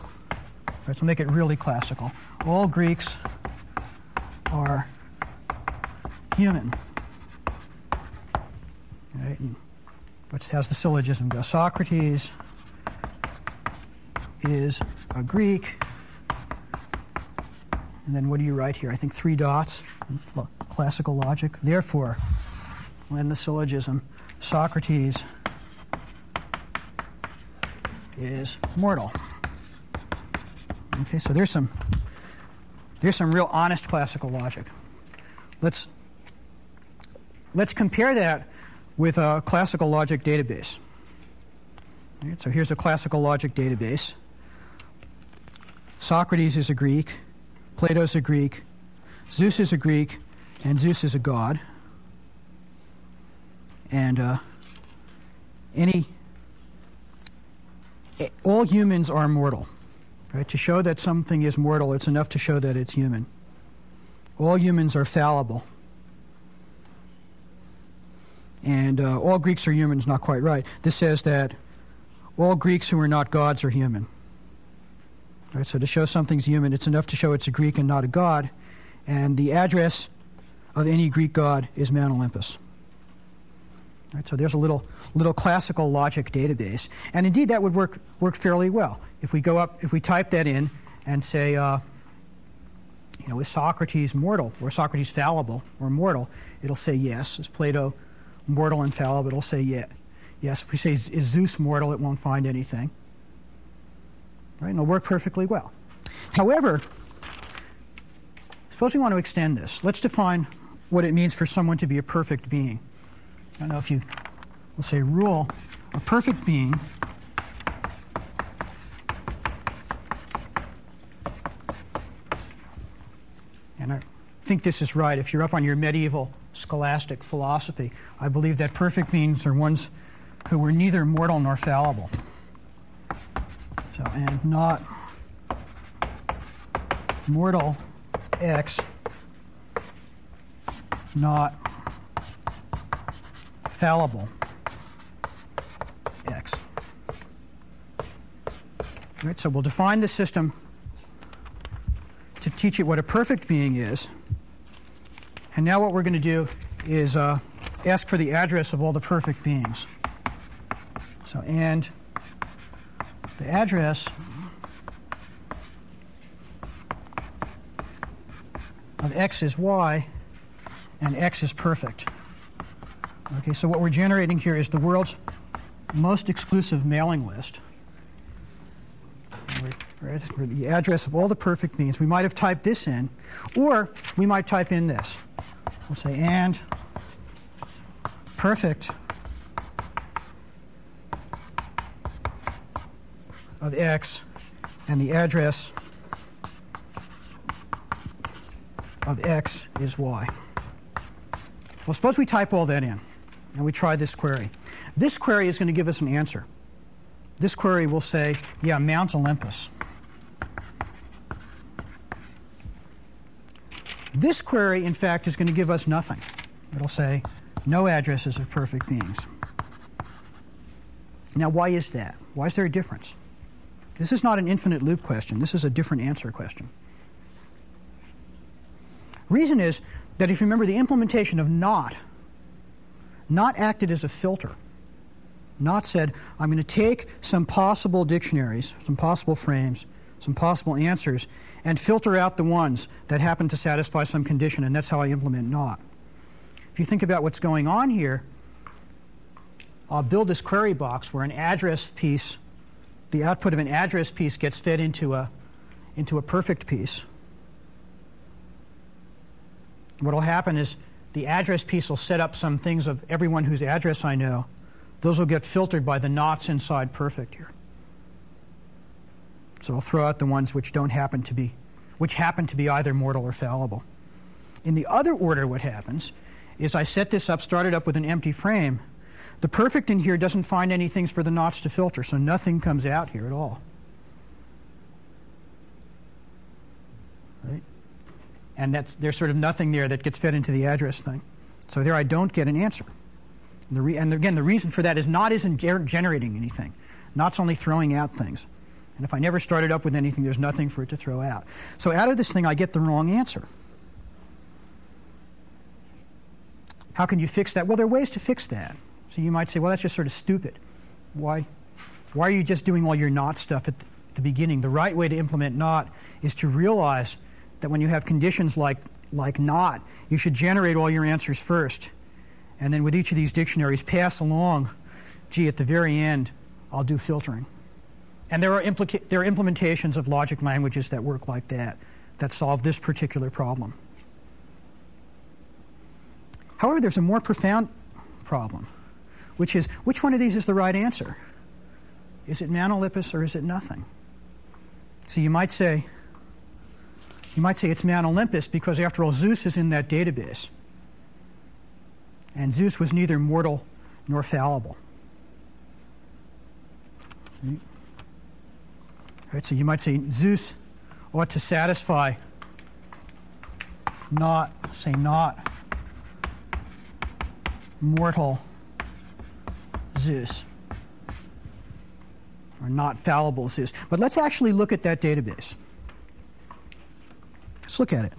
Let's make it really classical. All Greeks are human. Right, and how's the syllogism go? Socrates is a Greek. And then what do you write here? I think 3 dots, classical logic. Therefore, when the syllogism, Socrates is mortal. Okay, so there's some real honest classical logic. Let's compare that with a classical logic database. Right, so here's a classical logic database. Socrates is a Greek, Plato's a Greek, Zeus is a Greek, and Zeus is a god. And all humans are mortal. Right? To show that something is mortal, it's enough to show that it's human. All humans are fallible. And all Greeks are humans, not quite right. This says that all Greeks who are not gods are human. Right? So to show something's human, it's enough to show it's a Greek and not a god. And the address of any Greek god is Mount Olympus. Right? So there's a little classical logic database. And indeed, that would work fairly well. If we type that in and say, is Socrates mortal, or Socrates fallible or mortal, it'll say yes. Is Plato mortal and fallible? It'll say Yes, if we say, is Zeus mortal, it won't find anything. Right? And it'll work perfectly well. However, suppose we want to extend this. Let's define what it means for someone to be a perfect being. I don't know if you, we'll say rule, a perfect being and I think this is right. If you're up on your medieval scholastic philosophy, I believe that perfect beings are ones who were neither mortal nor fallible. So, and not mortal X, not fallible X. All right, so we'll define the system to teach it what a perfect being is. And now what we're going to do is ask for the address of all the perfect beings. So, and the address of X is Y, and X is perfect. Okay, so what we're generating here is the world's most exclusive mailing list. Right, for the address of all the perfect beings. We might have typed this in, or we might type in this. We'll say, and perfect of X, and the address of X is Y. Well, suppose we type all that in, and we try this query. This query is going to give us an answer. This query will say, yeah, Mount Olympus. This query, in fact, is going to give us nothing. It'll say, no addresses of perfect beings. Now, why is that? Why is there a difference? This is not an infinite loop question. This is a different answer question. Reason is that if you remember the implementation of not acted as a filter. Not said, I'm going to take some possible dictionaries, some possible frames, some possible answers, and filter out the ones that happen to satisfy some condition, and that's how I implement not. If you think about what's going on here, I'll build this query box where an address piece, the output of an address piece gets fed into a perfect piece. What will happen is the address piece will set up some things of everyone whose address I know. Those will get filtered by the nots inside perfect here. So I'll throw out the ones which happen to be either mortal or fallible. In the other order, what happens is I set this up, started up with an empty frame. The perfect in here doesn't find any things for the nots to filter, so nothing comes out here at all. Right? And there's sort of nothing there that gets fed into the address thing. So there I don't get an answer. And again, the reason for that is not isn't generating anything. Not's only throwing out things. And if I never started up with anything, there's nothing for it to throw out. So out of this thing, I get the wrong answer. How can you fix that? Well, there are ways to fix that. So you might say, well, that's just sort of stupid. Why are you just doing all your not stuff at the beginning? The right way to implement not is to realize that when you have conditions like not, you should generate all your answers first. And then with each of these dictionaries, pass along, gee, at the very end, I'll do filtering. And there are implementations of logic languages that work like that solve this particular problem. However, there's a more profound problem, which is, which one of these is the right answer? Is it Mount Olympus or is it nothing? So you might say it's Mount Olympus because, after all, Zeus is in that database. And Zeus was neither mortal nor fallible. Right, so you might say Zeus ought to satisfy not mortal Zeus, or not fallible Zeus. But let's actually look at that database. Let's look at it.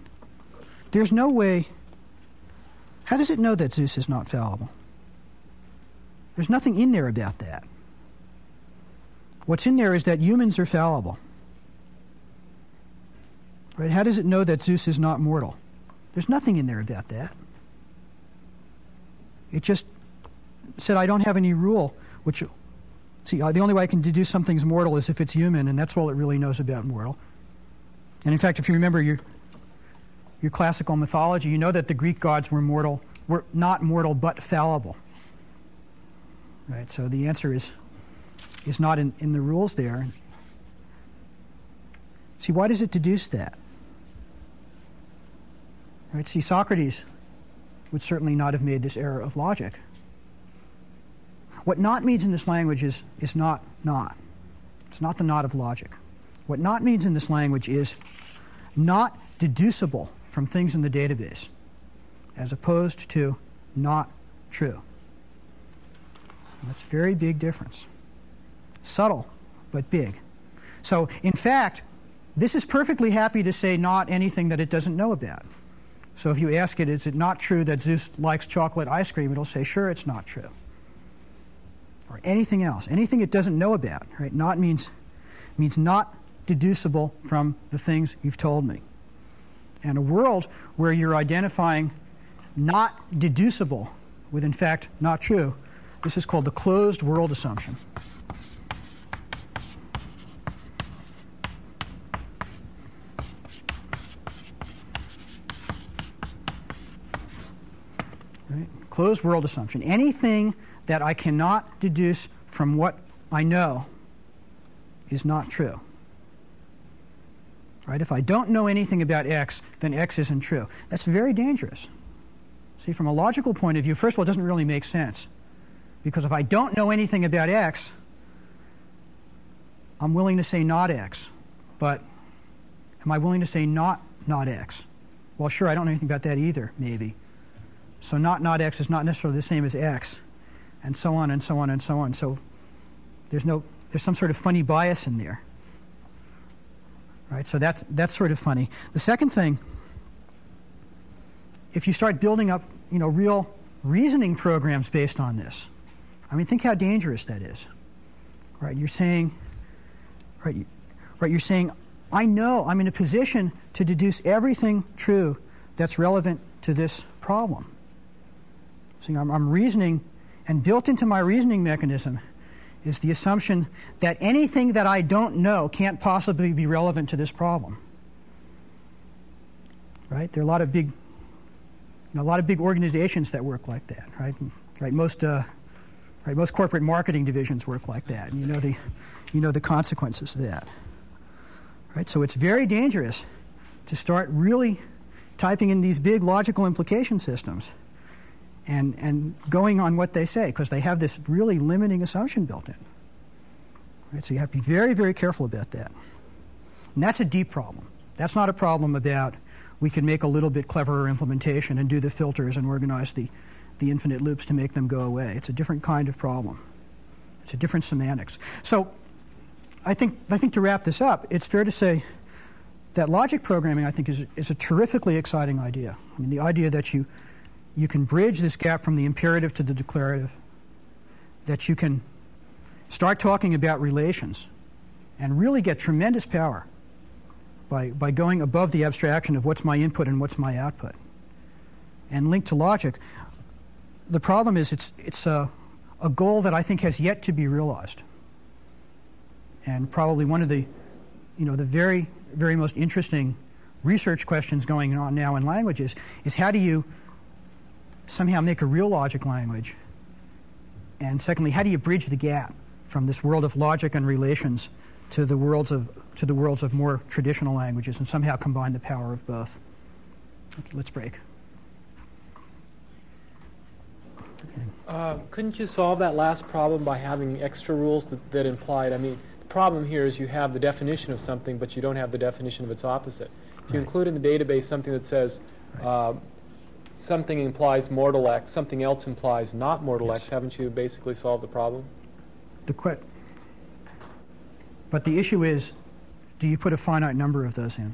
There's no way. How does it know that Zeus is not fallible? There's nothing in there about that. What's in there is that humans are fallible. Right? How does it know that Zeus is not mortal? There's nothing in there about that. It just said, I don't have any rule which, see, the only way I can deduce something's mortal is if it's human, and that's all it really knows about mortal. And in fact, if you remember your classical mythology, you know that the Greek gods were not mortal but fallible. Right? So the answer is not in the rules there. See, why does it deduce that? Right? See, Socrates would certainly not have made this error of logic. What not means in this language is not not. It's not the not of logic. What not means in this language is not deducible from things in the database, as opposed to not true. And that's a very big difference. Subtle, but big. So, in fact, this is perfectly happy to say not anything that it doesn't know about. So if you ask it, is it not true that Zeus likes chocolate ice cream, it'll say, sure, it's not true. Or anything else, anything it doesn't know about. Right? Not means not deducible from the things you've told me. And a world where you're identifying not deducible with, in fact, not true, this is called the closed world assumption. Right? Closed world assumption. Anything that I cannot deduce from what I know is not true. Right? If I don't know anything about X, then X isn't true. That's very dangerous. See, from a logical point of view, first of all, it doesn't really make sense. Because if I don't know anything about X, I'm willing to say not X. But am I willing to say not X? Well, sure, I don't know anything about that either, maybe. So not X is not necessarily the same as X, and so on and so on and so on. So there's some sort of funny bias in there. Right? So that's sort of funny. The second thing, if you start building up, real reasoning programs based on this, I mean, think how dangerous that is. Right? You're saying, you're saying, I know I'm in a position to deduce everything true that's relevant to this problem. See, I'm reasoning, and built into my reasoning mechanism is the assumption that anything that I don't know can't possibly be relevant to this problem. Right? There are a lot of big organizations that work like that. Right? Most corporate marketing divisions work like that, and you know the consequences of that. Right? So it's very dangerous to start really typing in these big logical implication systems and going on what they say, because they have this really limiting assumption built in. Right? So you have to be very, very careful about that. And that's a deep problem. That's not a problem about we can make a little bit cleverer implementation and do the filters and organize the infinite loops to make them go away. It's a different kind of problem. It's a different semantics. So I think to wrap this up, it's fair to say that logic programming, I think, is a terrifically exciting idea. I mean, the idea that you can bridge this gap from the imperative to the declarative, that you can start talking about relations and really get tremendous power by going above the abstraction of what's my input and what's my output. And linked to logic, the problem is it's a goal that I think has yet to be realized. And probably one of the very, very most interesting research questions going on now in languages is how do you somehow make a real logic language? And secondly, how do you bridge the gap from this world of logic and relations to the worlds of more traditional languages and somehow combine the power of both? Okay, let's break. Couldn't you solve that last problem by having extra rules that implied, the problem here is you have the right. Of something, but you don't have the definition of its opposite. If you include in the database something that says something implies mortal X, something else implies not mortal X, haven't you basically solved the problem? But the issue is, do you put a finite number of those in?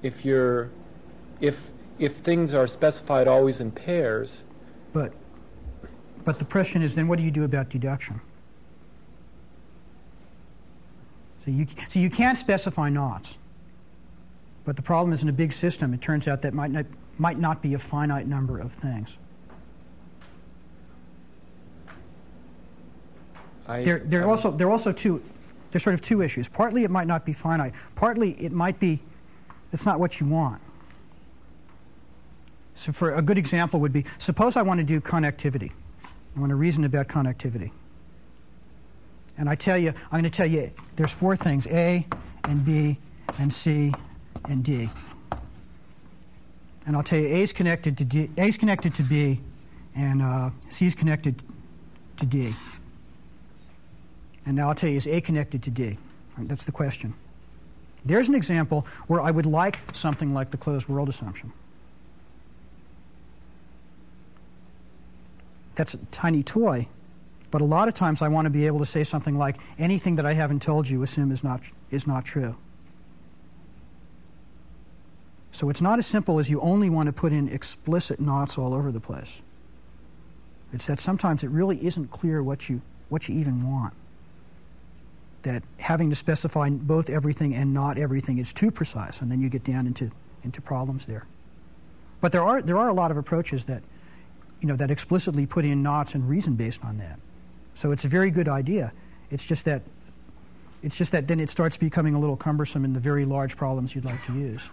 If things are specified always in pairs. But the question is, then what do you do about deduction? So you can't specify knots. But the problem is, in a big system, it turns out that might not be a finite number of things. There are also two. There's sort of two issues. Partly it might not be finite. Partly it might be. It's not what you want. So for a good example would be, suppose I want to do connectivity. I want to reason about connectivity. And I'm going to tell you, there's four things: A and B and C and D. And I'll tell you, A is connected to D, A is connected to B, and C is connected to D. And now I'll tell you, is A connected to D? Right, that's the question. There's an example where I would like something like the closed world assumption. That's a tiny toy, but a lot of times I want to be able to say something like, anything that I haven't told you, assume is not true. So it's not as simple as you only want to put in explicit nots all over the place. It's that sometimes it really isn't clear what you even want. That having to specify both everything and not everything is too precise, and then you get down into problems there. But there are a lot of approaches that, that explicitly put in nots and reason based on that. So it's a very good idea. It's just that then it starts becoming a little cumbersome in the very large problems you'd like to use.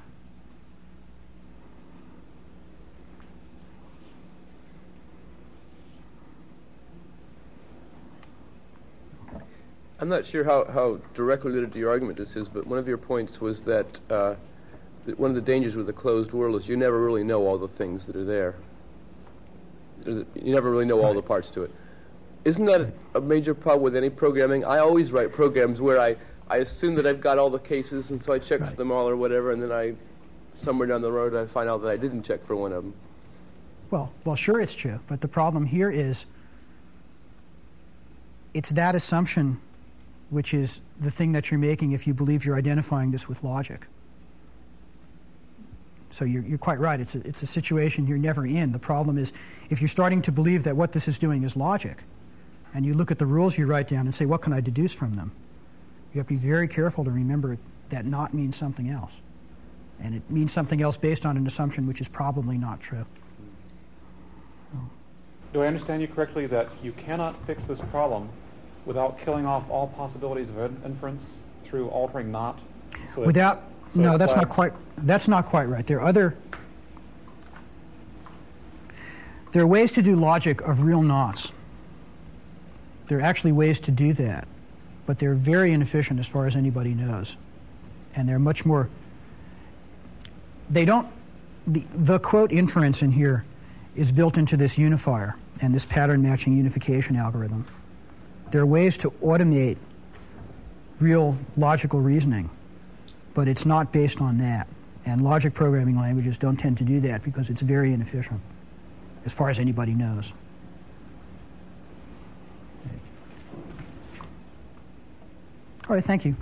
I'm not sure how directly related to your argument this is, but one of your points was that one of the dangers with the closed world is you never really know all the things that are there. You never really know all the parts to it. Isn't that a major problem with any programming? I always write programs where I assume that I've got all the cases, and so I check for them all or whatever, and then somewhere down the road I find out that I didn't check for one of them. Well, sure it's true, but the problem here is it's that assumption which is the thing that you're making if you believe you're identifying this with logic. So you're quite right. It's a situation you're never in. The problem is if you're starting to believe that what this is doing is logic, and you look at the rules you write down and say, what can I deduce from them? You have to be very careful to remember that not means something else. And it means something else based on an assumption which is probably not true. Do I understand you correctly that you cannot fix this problem without killing off all possibilities of inference through altering not? No, that's not quite right. There are ways to do logic of real nots. There are actually ways to do that, but they're very inefficient as far as anybody knows. And they're much more, the quote inference in here is built into this unifier and this pattern matching unification algorithm. There are ways to automate real logical reasoning, but it's not based on that. And logic programming languages don't tend to do that because it's very inefficient, as far as anybody knows. All right, thank you.